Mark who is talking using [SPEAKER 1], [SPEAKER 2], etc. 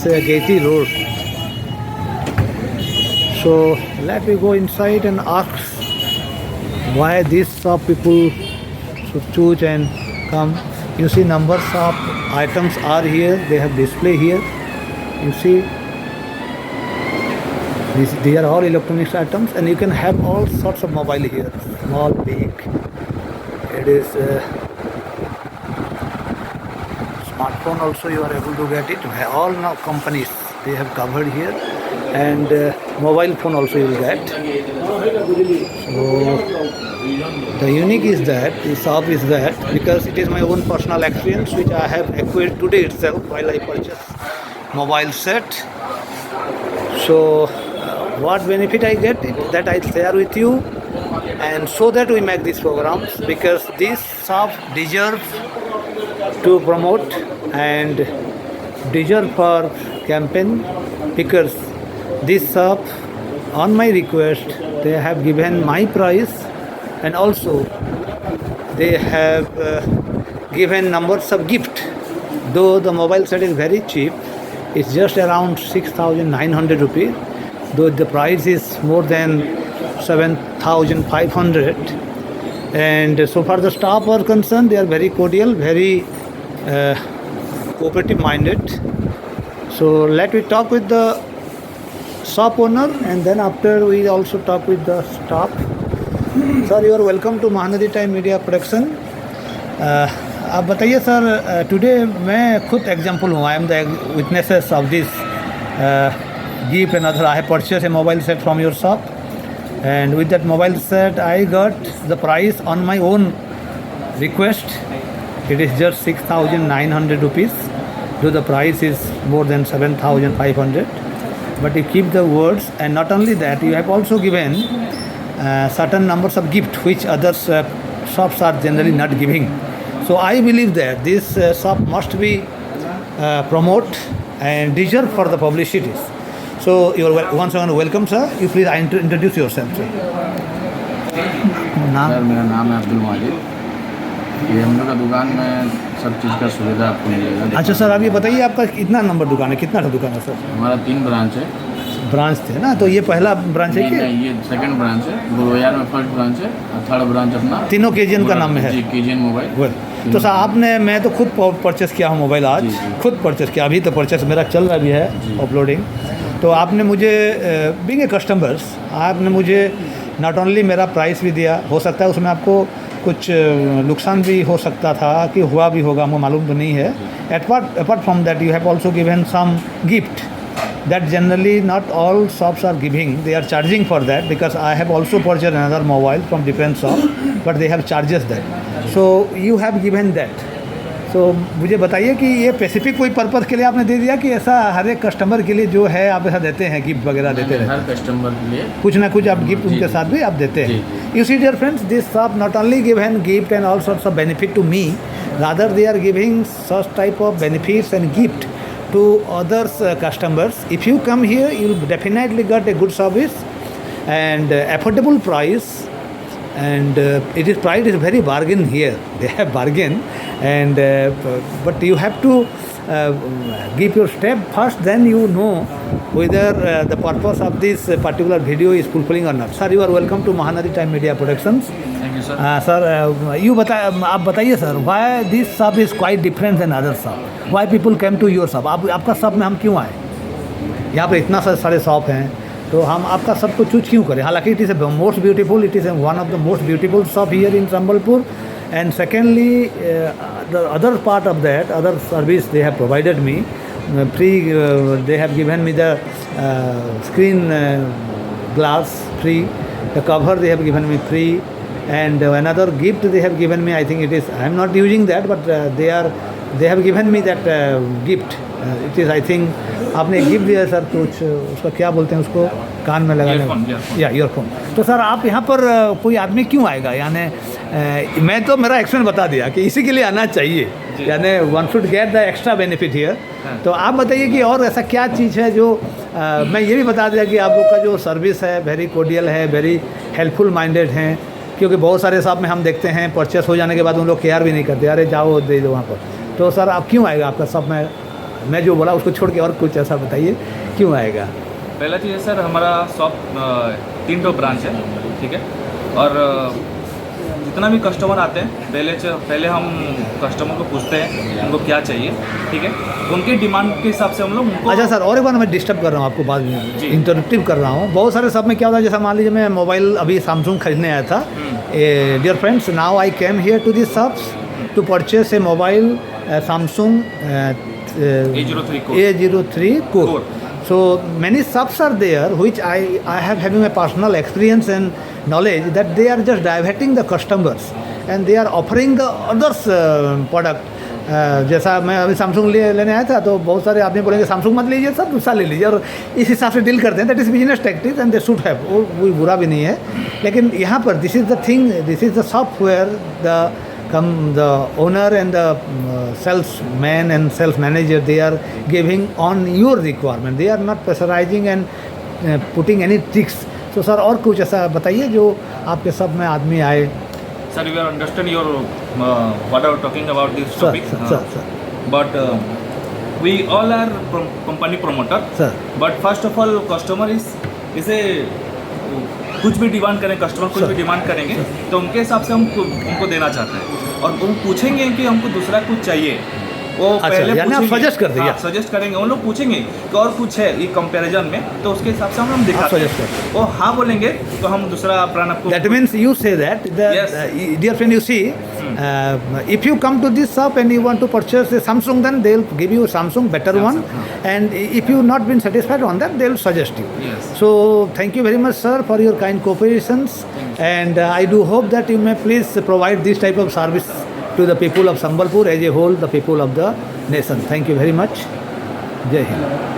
[SPEAKER 1] Gaiety Road. So let me go inside and ask why these shop people should choose and come. You see numbers of items are here. They have display here. You see these are all electronics items, and you can have all sorts of mobile here, small, big. It is smartphone also you are able to get it. All now companies they have covered here, and mobile phone also you will get. So the unique is that the shop is that because it is my own personal experience which I have acquired today itself while I purchased mobile set. So what benefit I get it, that I share with you, and so that we make these programs, because this shop deserves to promote and deserve for campaign, because this shop on my request they have given my price, and also they have given numbers of gift. Though the mobile set is very cheap, it's just around 6,900 rupees, though the price is more than 7,500. And so far the staff are concerned, they are very cordial, very cooperative minded. So let me talk with the shop owner, and then after we also talk with the staff. Sir, you are welcome to Mahanadi Time Media Production. आप बताइए sir, today मैं खुद example हूँ, I am the witnesses of this gift and other. I have purchased a mobile set from your shop, and with that mobile set I got the price on my own request. It is just 6,900 rupees, though the price is more than 7,500. But you keep the words, and not only that, you have also given certain numbers of gift which other shops are generally not giving. So I believe that this shop must be promote and deserve for the publicities. So you are once again welcome, sir. You please introduce yourself, sir.
[SPEAKER 2] Sir मेरा नाम है अब्दुल माजिद। ये हम लोग का दुकान में सब चीज़ का सुविधा आपको मिलेगा।
[SPEAKER 1] अच्छा सर, आप ये बताइए आपका कितना नंबर दुकान है, कितना था दुकान है सर?
[SPEAKER 2] हमारा 3 ब्रांच है।
[SPEAKER 1] ब्रांच थे ना, तो ये पहला ब्रांच है कि
[SPEAKER 2] ये सेकंड ब्रांच है, गुरुवार में फर्स्ट ब्रांच है, और थर्ड ब्रांच अपना
[SPEAKER 1] तीनों केजीएन का नाम है?
[SPEAKER 2] जी, केजीएन मोबाइल।
[SPEAKER 1] तो सर आपने, मैं तो खुद परचेस किया हूँ मोबाइल आज, खुद परचेस किया, अभी तो परचेस मेरा चल रहा भी है अपलोडिंग। तो आपने मुझे बीइंग ए कस्टमर्स, आपने मुझे नॉट ओनली मेरा प्राइस भी दिया, हो सकता है उसमें आपको कुछ नुकसान भी हो सकता था कि हुआ भी होगा, मुझे मालूम तो नहीं है। Apart from that you have also given some gift that generally not all shops are giving. They are charging for that, because I have also purchased another mobile from different shop, but they have charges that. So you have given that. So मुझे बताइए कि ये specific कोई purpose के लिए आपने दे दिया कि ऐसा हर एक कस्टमर के लिए जो है आप ऐसा देते हैं, गिफ्ट वगैरह देते हैं?
[SPEAKER 2] हर कस्टमर के लिए
[SPEAKER 1] कुछ ना कुछ आप गिफ्ट उनके साथ भी आप देते हैं। You see dear friends, this shop not only given gift and all sorts of benefit to me, rather they are giving such type of benefits and gift to others customers. If you come here, you will definitely get a good service and affordable price, and it is price is very bargain here. They have bargain, and but you have to give your step first, then you know whether the purpose of this particular video is fulfilling or not. Sir, you are welcome to Mahanadi Time Media Productions. Sir आप बताइए sir, why this shop is quite different than other shop? Why people came to your shop? आपका shop में हम क्यों आए? यहाँ पर इतना सारे शॉप हैं, तो हम आपका शॉप को चूज क्यों करें? हालांकि it is a most beautiful, it is one of the most beautiful shop here in Sambalpur, and secondly the other part of that, other service they have provided me free, they have given me the screen glass free, the cover they have given me free, and another gift they have given me. I think it is, I am not using that, but they have given me that gift. It is, I think आपने gift दिया sir, कुछ उसका क्या बोलते हैं उसको, कान में लगाने, या ईयरफोन। तो सर आप यहाँ पर कोई आदमी क्यों आएगा? यानी मैं तो मेरा एक्सपीरियंस बता दिया कि इसी के लिए आना चाहिए, यानी one should get the extra benefit here. तो आप बताइए कि और ऐसा क्या चीज़ है जो मैं ये भी बता दिया कि आप लोग का जो सर्विस है वेरी कोडियल है, वेरी हेल्पफुल माइंडेड हैं, क्योंकि बहुत सारे शॉप में हम देखते हैं परचेस हो जाने के बाद उन लोग केयर भी नहीं करते, अरे जाओ दे दो वहाँ पर। तो सर आप क्यों आएगा आपका शॉप में? मैं जो बोला उसको छोड़ के और कुछ ऐसा बताइए क्यों आएगा?
[SPEAKER 3] पहला चीज़ है सर, हमारा शॉप 3 ठो ब्रांच है, ठीक है। और जितना भी कस्टमर आते हैं पहले हम कस्टमर को पूछते हैं उनको क्या चाहिए, ठीक है। उनके डिमांड के हिसाब से हम लोग उनको।
[SPEAKER 1] अच्छा सर, और एक बार मैं डिस्टर्ब कर रहा हूँ आपको, बाद में इंटरप्टिव कर रहा हूँ। बहुत सारे सब में क्या होता है, जैसा मान लीजिए मैं मोबाइल अभी सैमसंग खरीदने आया था। Dear friends, now I came here to this shops to purchase a mobile Samsung A03 Core. So many shops are there which I have having a personal experience and knowledge that they are just diverting the customers and they are offering the others product. जैसा मैं अभी Samsung लेने आया था तो बहुत सारे आदमी बोलेंगे सैमसंग मत लीजिए सर, दूसरा ले लीजिए, और इस हिसाब से डील करते हैं। That is business tactics and they should have, वो कोई बुरा भी नहीं है। लेकिन यहाँ पर this is the thing, this is the shop where the owner and the salesman and sales manager, they are giving on your requirement, they are not pressurizing and putting any tricks. So sir, और कुछ ऐसा बताइए जो आपके सब में आदमी आए।
[SPEAKER 3] Sir, we understand your what are talking about this topic.
[SPEAKER 1] Sir.
[SPEAKER 3] But we all are company promoter.
[SPEAKER 1] Sir.
[SPEAKER 3] But first of all, customer is a कुछ भी डिमांड करें, कस्टमर कुछ भी डिमांड करेंगे तो उनके हिसाब से हम उनको देना चाहते हैं। और वो पूछेंगे कि हमको दूसरा कुछ चाहिए, वो पहले
[SPEAKER 1] आप सजेस्ट कर देंगे,
[SPEAKER 3] सजेस्ट करेंगे। उन लोग पूछेंगे कि और कुछ है ये कंपैरिजन में, तो उसके हिसाब से हम दिखाते हैं। वो हाँ बोलेंगे तो हम दूसरा ब्रांड आपको।
[SPEAKER 1] That means you say that dear friend, you see, if you come to this shop and you want to purchase a Samsung, then they'll give you a Samsung better one, and if you not been satisfied on that, they'll suggest you.
[SPEAKER 3] Yes.
[SPEAKER 1] So thank you very much sir for your kind cooperations, and I do hope that you may please provide this type of service to the people of Sambalpur as a whole, the people of the nation. Thank you very much. Jai Hind.